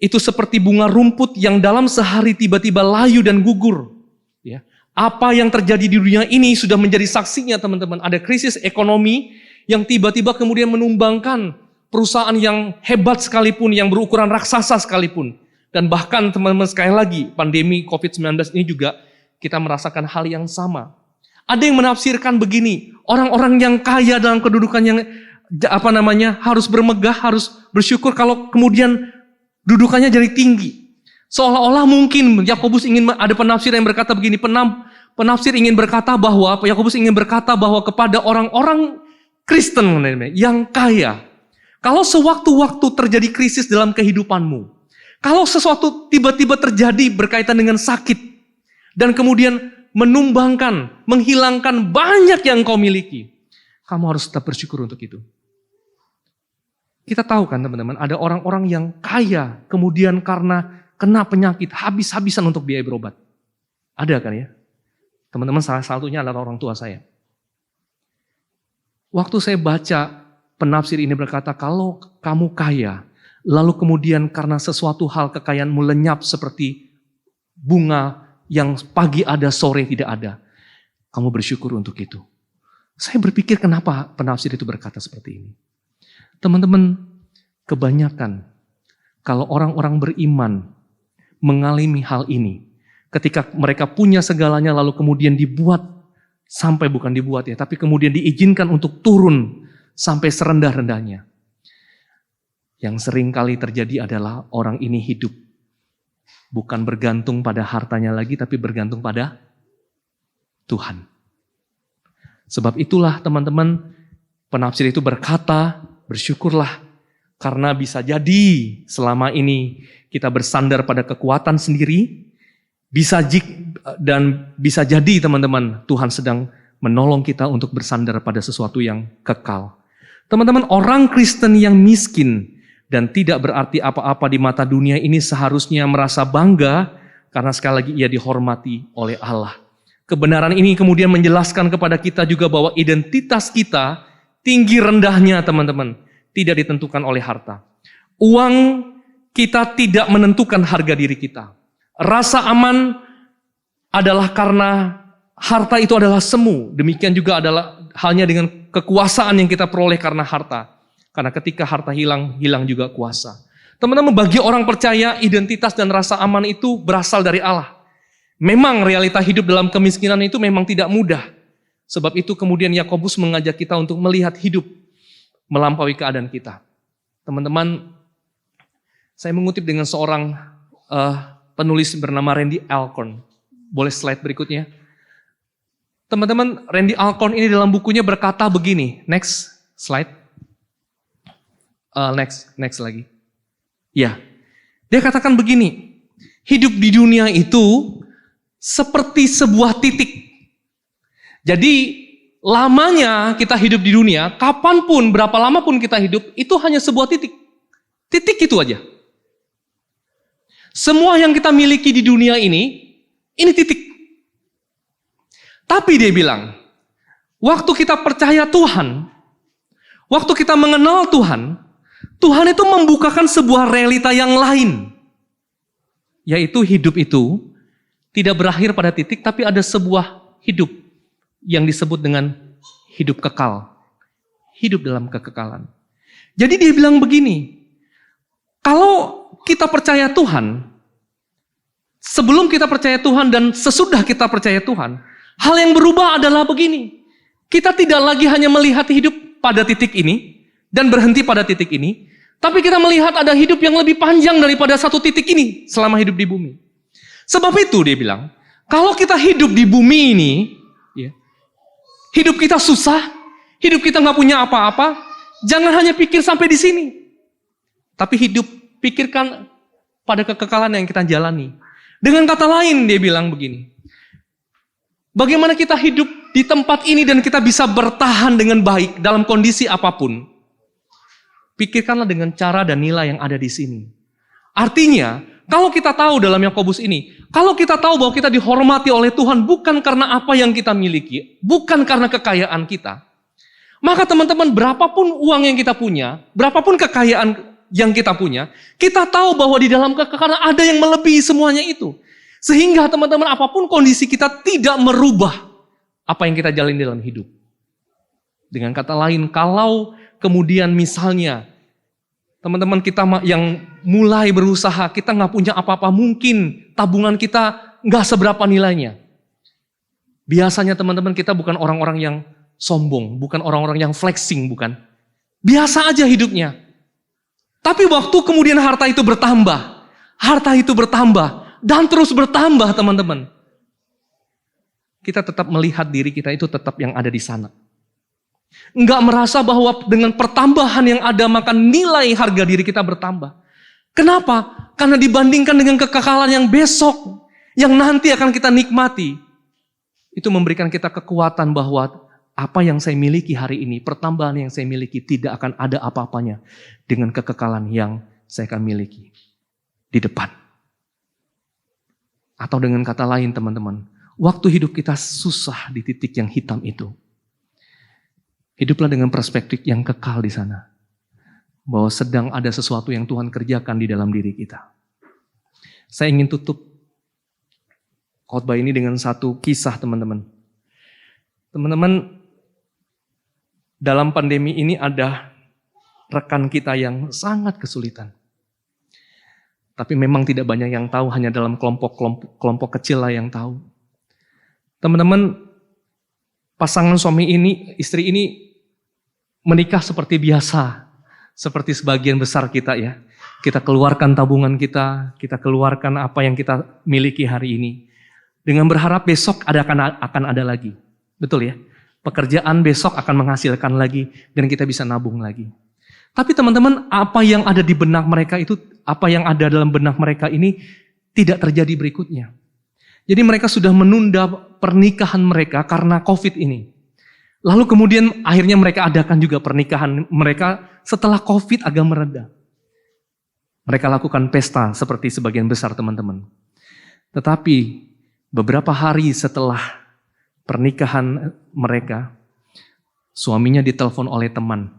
A: itu seperti bunga rumput yang dalam sehari tiba-tiba layu dan gugur. Ya. Apa yang terjadi di dunia ini sudah menjadi saksinya teman-teman. Ada krisis ekonomi yang tiba-tiba kemudian menumbangkan perusahaan yang hebat sekalipun, yang berukuran raksasa sekalipun. Dan bahkan teman-teman sekali lagi, pandemi COVID-19 ini juga kita merasakan hal yang sama. Ada yang menafsirkan begini, orang-orang yang kaya dalam kedudukan yang harus bermegah, harus bersyukur kalau kemudian dudukannya jadi tinggi. Seolah-olah mungkin Yakobus ingin, ada penafsir yang berkata begini, penafsir ingin berkata bahwa, Yakobus ingin berkata bahwa kepada orang-orang Kristen yang kaya, kalau sewaktu-waktu terjadi krisis dalam kehidupanmu, kalau sesuatu tiba-tiba terjadi berkaitan dengan sakit, dan kemudian menumbangkan, menghilangkan banyak yang kau miliki, kamu harus tetap bersyukur untuk itu. Kita tahu kan teman-teman, ada orang-orang yang kaya, kemudian karena kena penyakit, habis-habisan untuk biaya berobat. Ada kan ya? Teman-teman salah satunya adalah orang tua saya. Waktu saya baca penafsir ini berkata, kalau kamu kaya, lalu kemudian karena sesuatu hal kekayaanmu lenyap seperti bunga yang pagi ada, sore tidak ada. Kamu bersyukur untuk itu. Saya berpikir kenapa penafsir itu berkata seperti ini. Teman-teman, kebanyakan kalau orang-orang beriman mengalami hal ini, ketika mereka punya segalanya lalu kemudian dibuat, sampai bukan dibuat ya, tapi kemudian diizinkan untuk turun sampai serendah-rendahnya. Yang sering kali terjadi adalah orang ini hidup bukan bergantung pada hartanya lagi, tapi bergantung pada Tuhan. Sebab itulah teman-teman, penafsir itu berkata, bersyukurlah karena bisa jadi selama ini kita bersandar pada kekuatan sendiri, bisa jadi teman-teman Tuhan sedang menolong kita untuk bersandar pada sesuatu yang kekal. Teman-teman, orang Kristen yang miskin dan tidak berarti apa-apa di mata dunia ini seharusnya merasa bangga karena sekali lagi ia dihormati oleh Allah. Kebenaran ini kemudian menjelaskan kepada kita juga bahwa identitas kita tinggi rendahnya teman-teman tidak ditentukan oleh harta. Uang kita tidak menentukan harga diri kita. Rasa aman adalah karena harta itu adalah semu. Demikian juga adalah halnya dengan kekuasaan yang kita peroleh karena harta. Karena ketika harta hilang, hilang juga kuasa. Teman-teman, bagi orang percaya, identitas dan rasa aman itu berasal dari Allah. Memang realita hidup dalam kemiskinan itu memang tidak mudah. Sebab itu kemudian Yakobus mengajak kita untuk melihat hidup melampaui keadaan kita. Teman-teman, saya mengutip dengan seorang penulis bernama Randy Alcorn. Boleh slide berikutnya. Teman-teman, Randy Alcorn ini dalam bukunya berkata begini. Next slide. Next lagi. Ya, dia katakan begini. Hidup di dunia itu seperti sebuah titik. Jadi lamanya kita hidup di dunia, kapanpun, berapa lama pun kita hidup, itu hanya sebuah titik. Titik itu aja. Semua yang kita miliki di dunia ini titik. Tapi dia bilang, waktu kita percaya Tuhan, waktu kita mengenal Tuhan, Tuhan itu membukakan sebuah realita yang lain. Yaitu hidup itu tidak berakhir pada titik, tapi ada sebuah hidup yang disebut dengan hidup kekal. Hidup dalam kekekalan. Jadi dia bilang begini, kalau kita percaya Tuhan, sebelum kita percaya Tuhan dan sesudah kita percaya Tuhan, hal yang berubah adalah begini. Kita tidak lagi hanya melihat hidup pada titik ini dan berhenti pada titik ini, tapi kita melihat ada hidup yang lebih panjang daripada satu titik ini selama hidup di bumi. Sebab itu dia bilang, kalau kita hidup di bumi ini, ya, hidup kita susah, hidup kita nggak punya apa-apa, jangan hanya pikir sampai di sini. Tapi pikirkan pada kekekalan yang kita jalani. Dengan kata lain dia bilang begini, bagaimana kita hidup di tempat ini dan kita bisa bertahan dengan baik dalam kondisi apapun. Pikirkanlah dengan cara dan nilai yang ada di sini. Artinya, kalau kita tahu dalam Yakobus ini, kalau kita tahu bahwa kita dihormati oleh Tuhan bukan karena apa yang kita miliki, bukan karena kekayaan kita, Maka teman-teman, berapapun uang yang kita punya, berapapun kekayaan yang kita punya, kita tahu bahwa di dalam kekekalan ada yang melebihi semuanya itu. Sehingga teman-teman, apapun kondisi kita tidak merubah apa yang kita jalani dalam hidup. Dengan kata lain, kalau kemudian misalnya teman-teman kita yang mulai berusaha, kita nggak punya apa-apa, mungkin tabungan kita nggak seberapa nilainya. Biasanya teman-teman, kita bukan orang-orang yang sombong, bukan orang-orang yang flexing, bukan. Biasa aja hidupnya. Tapi waktu kemudian harta itu bertambah, dan terus bertambah teman-teman. Kita tetap melihat diri kita itu tetap yang ada di sana. Enggak merasa bahwa dengan pertambahan yang ada maka nilai harga diri kita bertambah. Kenapa? Karena dibandingkan dengan kekekalan yang besok, yang nanti akan kita nikmati, itu memberikan kita kekuatan bahwa apa yang saya miliki hari ini, pertambahan yang saya miliki tidak akan ada apa-apanya dengan kekekalan yang saya akan miliki di depan. Atau dengan kata lain teman-teman, waktu hidup kita susah di titik yang hitam itu, hiduplah dengan perspektif yang kekal di sana. Bahwa sedang ada sesuatu yang Tuhan kerjakan di dalam diri kita. Saya ingin tutup khotbah ini dengan satu kisah teman-teman. Teman-teman, dalam pandemi ini ada rekan kita yang sangat kesulitan. Tapi memang tidak banyak yang tahu, hanya dalam kelompok kecil lah yang tahu. Teman-teman, pasangan suami ini, istri ini menikah seperti biasa. Seperti sebagian besar kita ya. Kita keluarkan tabungan kita keluarkan apa yang kita miliki hari ini. Dengan berharap besok akan ada lagi. Betul ya? Pekerjaan besok akan menghasilkan lagi dan kita bisa nabung lagi. Tapi teman-teman, apa yang ada di benak mereka itu, apa yang ada dalam benak mereka ini tidak terjadi berikutnya. Jadi mereka sudah menunda pernikahan mereka karena COVID ini. Lalu kemudian akhirnya mereka adakan juga pernikahan mereka setelah COVID agak mereda. Mereka lakukan pesta seperti sebagian besar teman-teman. Tetapi beberapa hari setelah pernikahan mereka, suaminya ditelepon oleh teman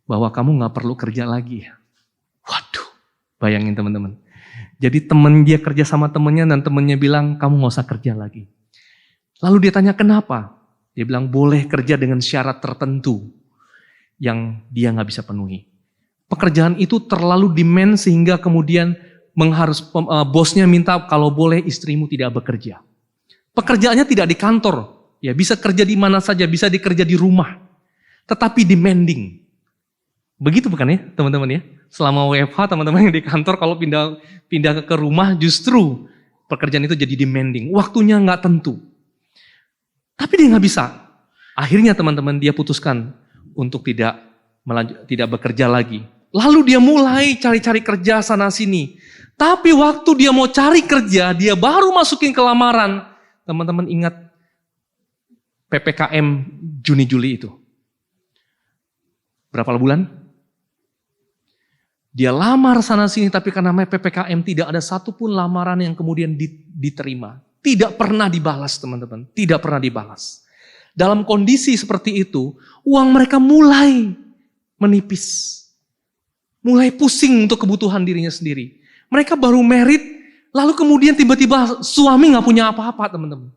A: bahwa kamu gak perlu kerja lagi. Waduh, bayangin teman-teman. Jadi teman dia kerja sama temannya dan temannya bilang kamu gak usah kerja lagi. Lalu dia tanya kenapa? Dia bilang boleh kerja dengan syarat tertentu yang dia gak bisa penuhi. Pekerjaan itu terlalu demand sehingga kemudian bosnya minta kalau boleh istrimu tidak bekerja. Pekerjaannya tidak di kantor, ya bisa kerja di mana saja, bisa dikerja di rumah. Tetapi demanding. Begitu bukan ya teman-teman ya? Selama WFH teman-teman yang di kantor kalau pindah ke rumah justru pekerjaan itu jadi demanding. Waktunya nggak tentu. Tapi dia nggak bisa. Akhirnya teman-teman dia putuskan untuk tidak bekerja lagi. Lalu dia mulai cari-cari kerja sana sini. Tapi waktu dia mau cari kerja, dia baru masukin ke lamaran. Teman-teman ingat PPKM Juni-Juli itu. Berapa bulan? Dia lamar sana sini tapi karena PPKM tidak ada satupun lamaran yang kemudian diterima. Tidak pernah dibalas teman-teman, tidak pernah dibalas. Dalam kondisi seperti itu, uang mereka mulai menipis. Mulai pusing untuk kebutuhan dirinya sendiri. Mereka baru merit, lalu kemudian tiba-tiba suami gak punya apa-apa teman-teman.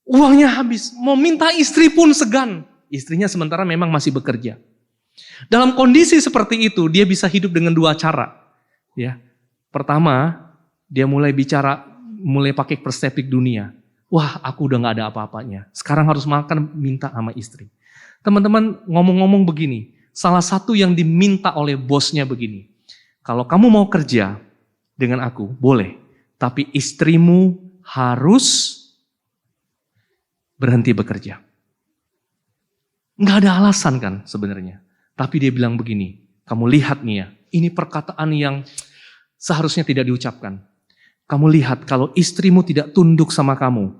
A: Uangnya habis, mau minta istri pun segan. Istrinya sementara memang masih bekerja. Dalam kondisi seperti itu, dia bisa hidup dengan dua cara. Ya, pertama, dia mulai pakai perspektif dunia. Wah, aku udah gak ada apa-apanya. Sekarang harus makan, minta sama istri. Teman-teman ngomong-ngomong begini, salah satu yang diminta oleh bosnya begini. Kalau kamu mau kerja dengan aku, boleh. Tapi istrimu harus berhenti bekerja. Gak ada alasan kan sebenarnya. Tapi dia bilang begini, kamu lihat nih ya, ini perkataan yang seharusnya tidak diucapkan. Kamu lihat kalau istrimu tidak tunduk sama kamu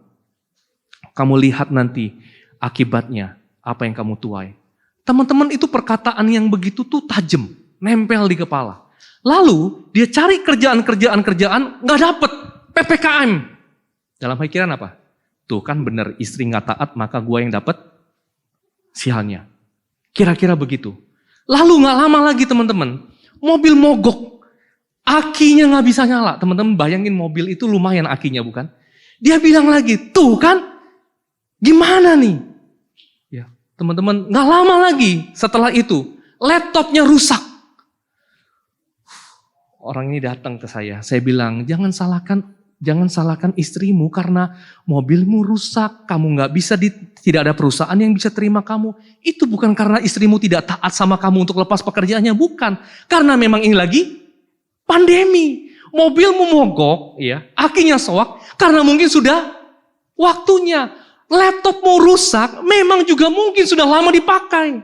A: lihat nanti akibatnya apa yang kamu tuai. Teman-teman itu perkataan yang begitu tuh tajam, nempel di kepala. Lalu dia cari kerjaan, gak dapet, PPKM. Dalam pikiran apa? Tuh kan bener istri gak taat maka gue yang dapet sialnya. Kira-kira begitu. Lalu gak lama lagi teman-teman, mobil mogok. Akinya gak bisa nyala. Teman-teman bayangin mobil itu lumayan akinya bukan? Dia bilang lagi, tuh kan, gimana nih? Ya, teman-teman gak lama lagi setelah itu, laptopnya rusak. Orang ini datang ke saya bilang, jangan salahkan istrimu karena mobilmu rusak, kamu nggak bisa tidak ada perusahaan yang bisa terima kamu. Itu bukan karena istrimu tidak taat sama kamu untuk lepas pekerjaannya, bukan. Karena memang ini lagi pandemi, mobilmu mogok, ya, akinya soak karena mungkin sudah waktunya. Laptopmu rusak, memang juga mungkin sudah lama dipakai.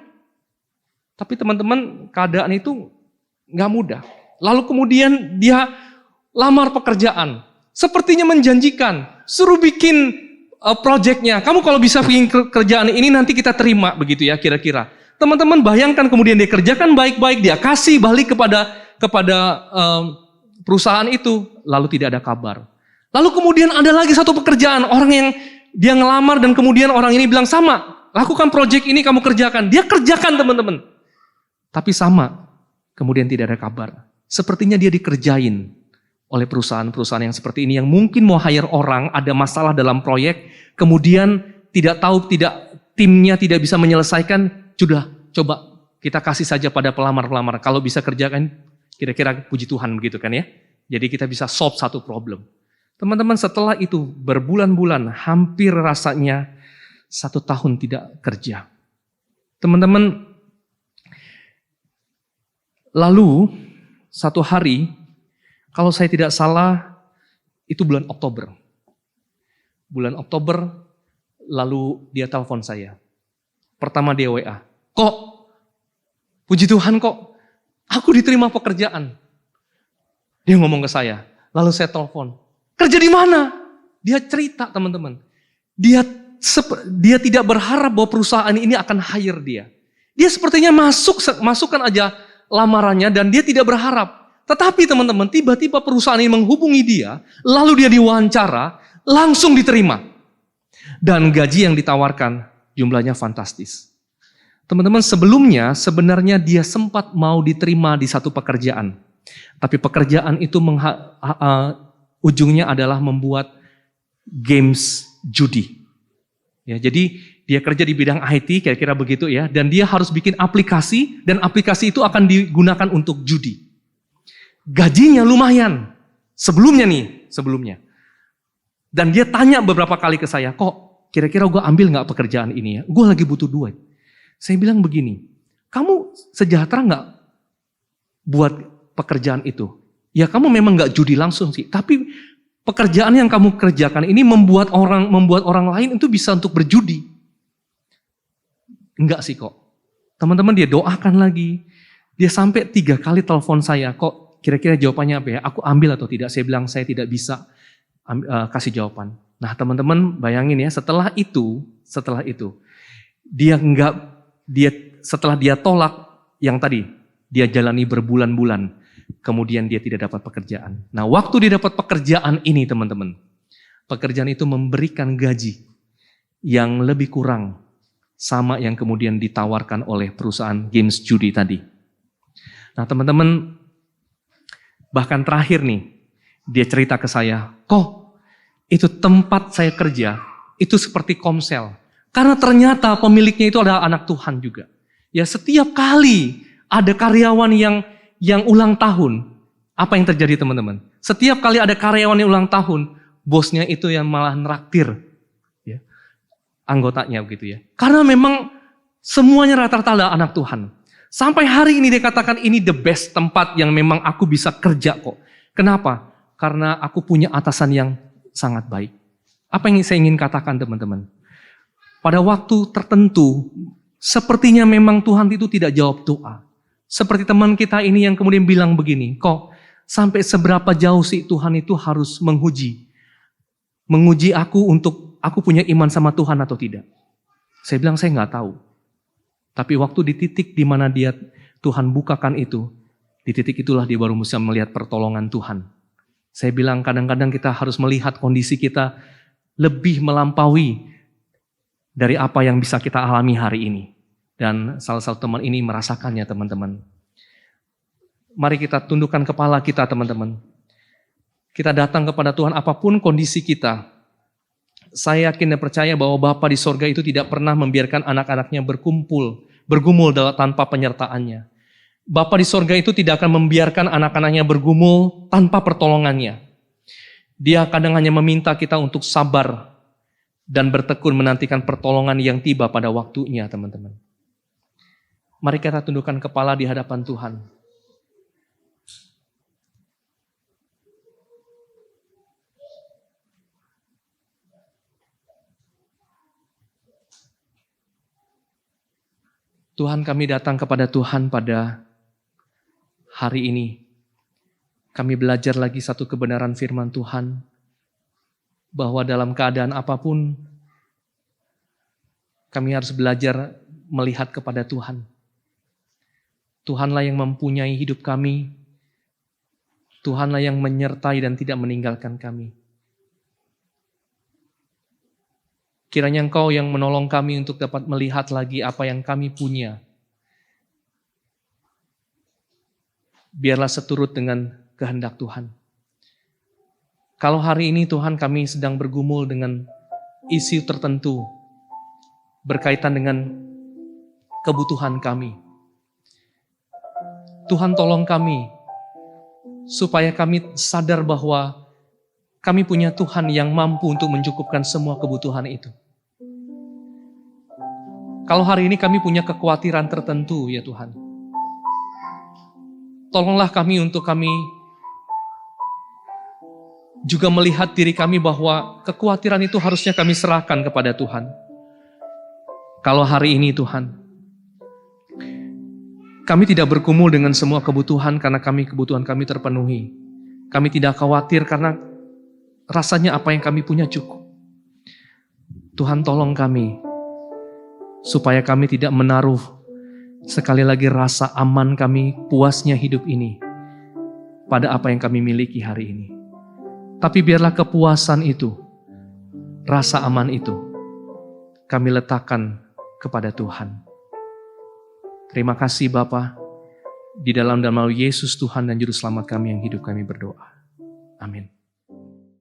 A: Tapi teman-teman, keadaan itu nggak mudah. Lalu kemudian dia lamar pekerjaan. Sepertinya menjanjikan. Suruh bikin projectnya. Kamu kalau bisa bikin kerjaan ini nanti kita terima. Begitu ya kira-kira. Teman-teman bayangkan kemudian dia kerjakan baik-baik. Dia kasih balik kepada perusahaan itu. Lalu tidak ada kabar. Lalu kemudian ada lagi satu pekerjaan. Orang yang dia ngelamar dan kemudian orang ini bilang sama. Lakukan project ini kamu kerjakan. Dia kerjakan teman-teman. Tapi sama. Kemudian tidak ada kabar. Sepertinya dia dikerjain oleh perusahaan-perusahaan yang seperti ini, yang mungkin mau hire orang, ada masalah dalam proyek, kemudian timnya tidak bisa menyelesaikan, sudah coba kita kasih saja pada pelamar-pelamar, kalau bisa kerjakan, kira-kira puji Tuhan begitu kan ya. Jadi kita bisa solve satu problem. Teman-teman setelah itu berbulan-bulan, hampir rasanya 1 tahun tidak kerja. Teman-teman, lalu satu hari, kalau saya tidak salah, itu bulan Oktober. Bulan Oktober, lalu dia telepon saya. Pertama dia WA, kok, puji Tuhan kok, aku diterima pekerjaan. Dia ngomong ke saya, lalu saya telepon, kerja di mana? Dia cerita teman-teman. Dia tidak berharap bahwa perusahaan ini akan hire dia. Dia sepertinya masukkan aja lamarannya dan dia tidak berharap. Tetapi teman-teman, tiba-tiba perusahaan ini menghubungi dia, lalu dia diwawancara, langsung diterima. Dan gaji yang ditawarkan jumlahnya fantastis. Teman-teman, sebelumnya sebenarnya dia sempat mau diterima di satu pekerjaan. Tapi pekerjaan itu ujungnya adalah membuat games judi. Ya, jadi dia kerja di bidang IT, kira-kira begitu ya, dan dia harus bikin aplikasi, dan aplikasi itu akan digunakan untuk judi. Gajinya lumayan, sebelumnya. Dan dia tanya beberapa kali ke saya, kok kira-kira gue ambil gak pekerjaan ini ya, gue lagi butuh duit. Saya bilang begini, kamu sejahtera gak buat pekerjaan itu? Ya kamu memang gak judi langsung sih, tapi pekerjaan yang kamu kerjakan ini membuat orang lain itu bisa untuk berjudi. Enggak sih kok. Teman-teman dia doakan lagi. Dia sampai 3 kali telepon saya, kok kira-kira jawabannya apa ya? Aku ambil atau tidak? Saya bilang saya tidak bisa kasih jawaban. Nah teman-teman bayangin ya, setelah itu setelah dia tolak yang tadi, dia jalani berbulan-bulan, kemudian dia tidak dapat pekerjaan. Nah waktu dia dapat pekerjaan ini teman-teman, pekerjaan itu memberikan gaji yang lebih kurang sama yang kemudian ditawarkan oleh perusahaan games judi tadi. Nah teman-teman, bahkan terakhir nih, dia cerita ke saya, kok itu tempat saya kerja, itu seperti Komsel. Karena ternyata pemiliknya itu adalah anak Tuhan juga. Ya setiap kali ada karyawan yang ulang tahun, apa yang terjadi teman-teman? Setiap kali ada karyawan yang ulang tahun, bosnya itu yang malah neraktir ya, anggotanya begitu ya. Karena memang semuanya rata-rata adalah anak Tuhan. Sampai hari ini dia katakan ini the best tempat yang memang aku bisa kerja kok. Kenapa? Karena aku punya atasan yang sangat baik. Apa yang saya ingin katakan teman-teman? Pada waktu tertentu, sepertinya memang Tuhan itu tidak jawab doa. Seperti teman kita ini yang kemudian bilang begini, kok sampai seberapa jauh sih Tuhan itu harus menguji aku untuk aku punya iman sama Tuhan atau tidak? Saya bilang saya nggak tahu. Tapi waktu di titik di mana Tuhan bukakan itu, di titik itulah dia baru bisa melihat pertolongan Tuhan. Saya bilang kadang-kadang kita harus melihat kondisi kita lebih melampaui dari apa yang bisa kita alami hari ini. Dan salah satu teman ini merasakannya, teman-teman. Mari kita tundukkan kepala kita, teman-teman. Kita datang kepada Tuhan apapun kondisi kita. Saya yakin dan percaya bahwa Bapa di sorga itu tidak pernah membiarkan anak-anaknya bergumul tanpa penyertaannya. Bapa di sorga itu tidak akan membiarkan anak-anaknya bergumul tanpa pertolongannya. Dia kadang hanya meminta kita untuk sabar dan bertekun menantikan pertolongan yang tiba pada waktunya, teman-teman. Mari kita tundukkan kepala di hadapan Tuhan. Tuhan, kami datang kepada Tuhan pada hari ini. Kami belajar lagi satu kebenaran firman Tuhan, bahwa dalam keadaan apapun, kami harus belajar melihat kepada Tuhan. Tuhanlah yang mempunyai hidup kami. Tuhanlah yang menyertai dan tidak meninggalkan kami. Kiranya Engkau yang menolong kami untuk dapat melihat lagi apa yang kami punya. Biarlah seturut dengan kehendak Tuhan. Kalau hari ini Tuhan kami sedang bergumul dengan isu tertentu berkaitan dengan kebutuhan kami. Tuhan tolong kami supaya kami sadar bahwa kami punya Tuhan yang mampu untuk mencukupkan semua kebutuhan itu. Kalau hari ini kami punya kekhawatiran tertentu ya Tuhan, tolonglah kami untuk kami juga melihat diri kami bahwa kekhawatiran itu harusnya kami serahkan kepada Tuhan. Kalau hari ini Tuhan, kami tidak bergumul dengan semua kebutuhan karena kebutuhan kami terpenuhi. Kami tidak khawatir karena rasanya apa yang kami punya cukup. Tuhan tolong kami, supaya kami tidak menaruh sekali lagi rasa aman kami, puasnya hidup ini pada apa yang kami miliki hari ini. Tapi biarlah kepuasan itu, rasa aman itu, kami letakkan kepada Tuhan. Terima kasih Bapa, di dalam nama Yesus Tuhan dan Juru Selamat kami yang hidup kami berdoa. Amin.